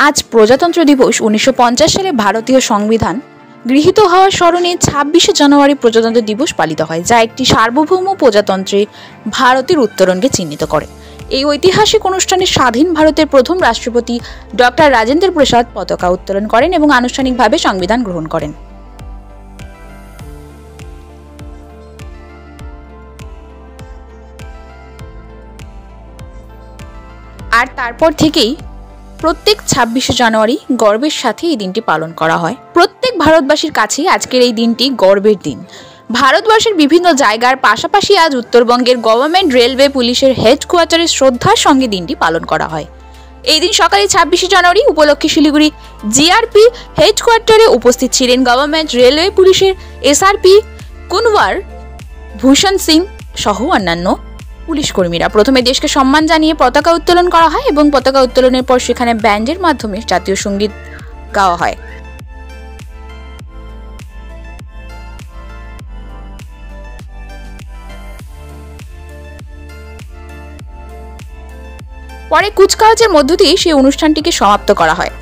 আজ প্রজাতন্ত্র দিবস। 1950 সালে ভারতীয় সংবিধান গৃহীত হওয়ার স্মরণে 26শে জানুয়ারি প্রজাতন্ত্র দিবস পালিত হয়, যা একটি সার্বভৌম প্রজাতন্ত্রে ভারতের উত্তরণকে চিহ্নিত করে। এই ঐতিহাসিক অনুষ্ঠানে স্বাধীন ভারতের প্রথম রাষ্ট্রপতি ডক্টর রাজেন্দ্র প্রসাদ পতাকা উত্তোলন করেন এবং আনুষ্ঠানিকভাবে সংবিধান গ্রহণ করেন। আর তারপর থেকেই প্রত্যেক 26শে জানুয়ারি গর্বের সাথে এই দিনটি পালন করা হয়। প্রত্যেক ভারতবাসীর কাছেই আজকের এই দিনটি গর্বের দিন। ভারতবর্ষের বিভিন্ন জায়গার পাশাপাশি আজ উত্তরবঙ্গের গভর্নমেন্ট রেলওয়ে পুলিশের হেডকোয়ার্টারে শ্রদ্ধার সঙ্গে দিনটি পালন করা হয়। এই দিন সকালে 26শে জানুয়ারি উপলক্ষে শিলিগুড়ি জিআরপি হেডকোয়ার্টারে উপস্থিত ছিলেন গভর্নমেন্ট রেলওয়ে পুলিশের এসআরপি কুনওয়ার ভূষণ সিং সহ অন্যান্য পুলিশ কর্মীরা। প্রথমে দেশকে সম্মান জানিয়ে পতাকা উত্তোলন করা হয় এবং পতাকা উত্তোলনের পর সেখানে ব্যান্ডের মাধ্যমে জাতীয় সঙ্গীত গাওয়া হয়। পরে কুচকাওয়াজের মধ্য দিয়ে সেই অনুষ্ঠানটিকে সমাপ্ত করা হয়।